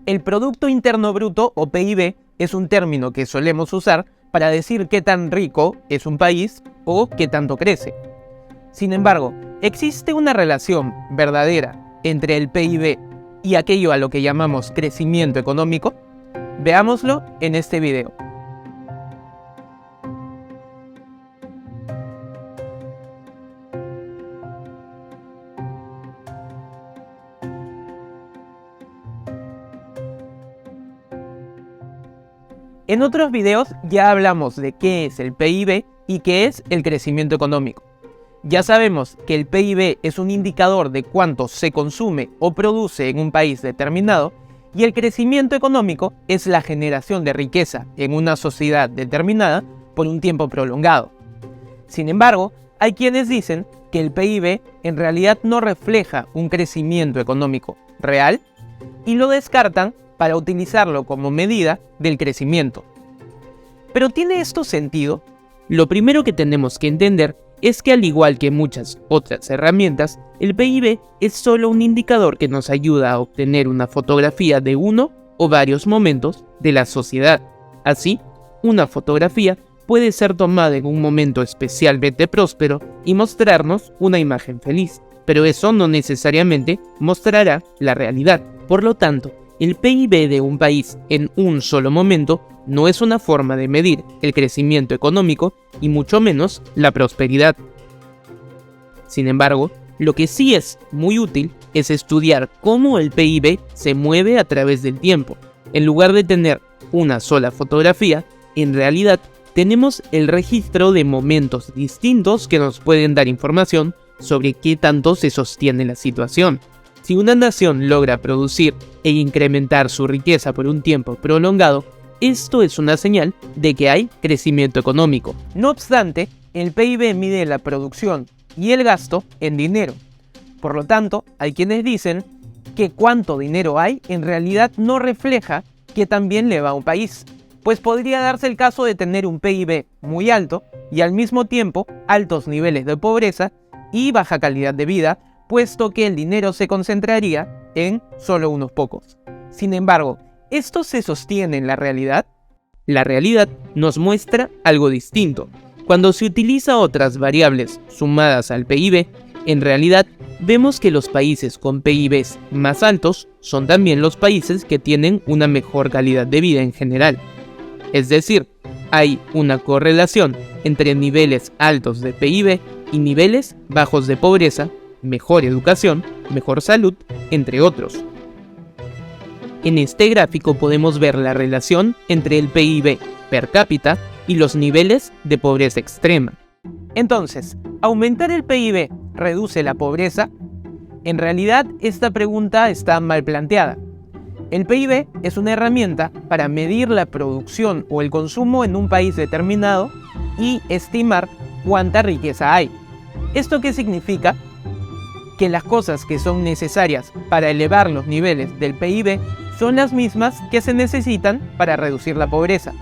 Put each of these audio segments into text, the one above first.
El Producto Interno Bruto, o PIB, es un término que solemos usar para decir qué tan rico es un país o qué tanto crece. Sin embargo, ¿existe una relación verdadera entre el PIB y aquello a lo que llamamos crecimiento económico? Veámoslo en este video. En otros videos ya hablamos de qué es el PIB y qué es el crecimiento económico. Ya sabemos que el PIB es un indicador de cuánto se consume o produce en un país determinado y el crecimiento económico es la generación de riqueza en una sociedad determinada por un tiempo prolongado. Sin embargo, hay quienes dicen que el PIB en realidad no refleja un crecimiento económico real y lo descartan para utilizarlo como medida del crecimiento. ¿Pero tiene esto sentido? Lo primero que tenemos que entender es que al igual que muchas otras herramientas, el PIB es solo un indicador que nos ayuda a obtener una fotografía de uno o varios momentos de la sociedad. Así, una fotografía puede ser tomada en un momento especialmente próspero y mostrarnos una imagen feliz, pero eso no necesariamente mostrará la realidad. Por lo tanto, el PIB de un país en un solo momento no es una forma de medir el crecimiento económico y mucho menos la prosperidad. Sin embargo, lo que sí es muy útil es estudiar cómo el PIB se mueve a través del tiempo. En lugar de tener una sola fotografía, en realidad tenemos el registro de momentos distintos que nos pueden dar información sobre qué tanto se sostiene la situación. Si una nación logra producir e incrementar su riqueza por un tiempo prolongado, esto es una señal de que hay crecimiento económico. No obstante, el PIB mide la producción y el gasto en dinero. Por lo tanto, hay quienes dicen que cuánto dinero hay en realidad no refleja que tan bien le va a un país, pues podría darse el caso de tener un PIB muy alto y al mismo tiempo altos niveles de pobreza y baja calidad de vida, puesto que el dinero se concentraría en solo unos pocos. Sin embargo, ¿esto se sostiene en la realidad? La realidad nos muestra algo distinto. Cuando se utiliza otras variables sumadas al PIB, en realidad vemos que los países con PIBs más altos son también los países que tienen una mejor calidad de vida en general. Es decir, hay una correlación entre niveles altos de PIB y niveles bajos de pobreza, mejor educación, mejor salud, entre otros. En este gráfico podemos ver la relación entre el PIB per cápita y los niveles de pobreza extrema. Entonces, ¿aumentar el PIB reduce la pobreza? En realidad, esta pregunta está mal planteada. El PIB es una herramienta para medir la producción o el consumo en un país determinado y estimar cuánta riqueza hay. ¿Esto qué significa? Que las cosas que son necesarias para elevar los niveles del PIB son las mismas que se necesitan para reducir la pobreza.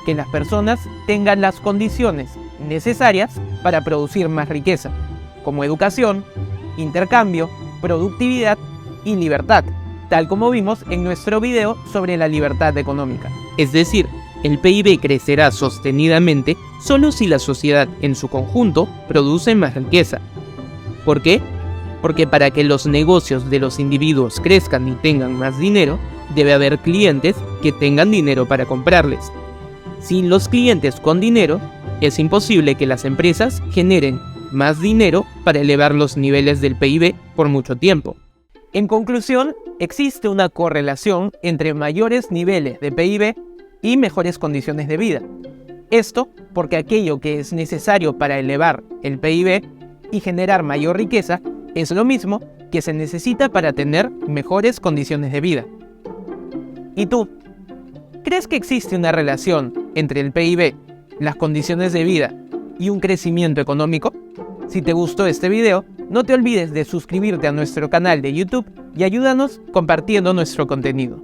Que las personas tengan las condiciones necesarias para producir más riqueza, como educación, intercambio, productividad y libertad, tal como vimos en nuestro video sobre la libertad económica. Es decir, el PIB crecerá sostenidamente solo si la sociedad en su conjunto produce más riqueza. ¿Por qué? Porque para que los negocios de los individuos crezcan y tengan más dinero, debe haber clientes que tengan dinero para comprarles. Sin los clientes con dinero, es imposible que las empresas generen más dinero para elevar los niveles del PIB por mucho tiempo. En conclusión, existe una correlación entre mayores niveles de PIB y mejores condiciones de vida. Esto porque aquello que es necesario para elevar el PIB y generar mayor riqueza es lo mismo que se necesita para tener mejores condiciones de vida. ¿Y tú? ¿Crees que existe una relación entre el PIB, las condiciones de vida y un crecimiento económico? Si te gustó este video, no te olvides de suscribirte a nuestro canal de YouTube y ayúdanos compartiendo nuestro contenido.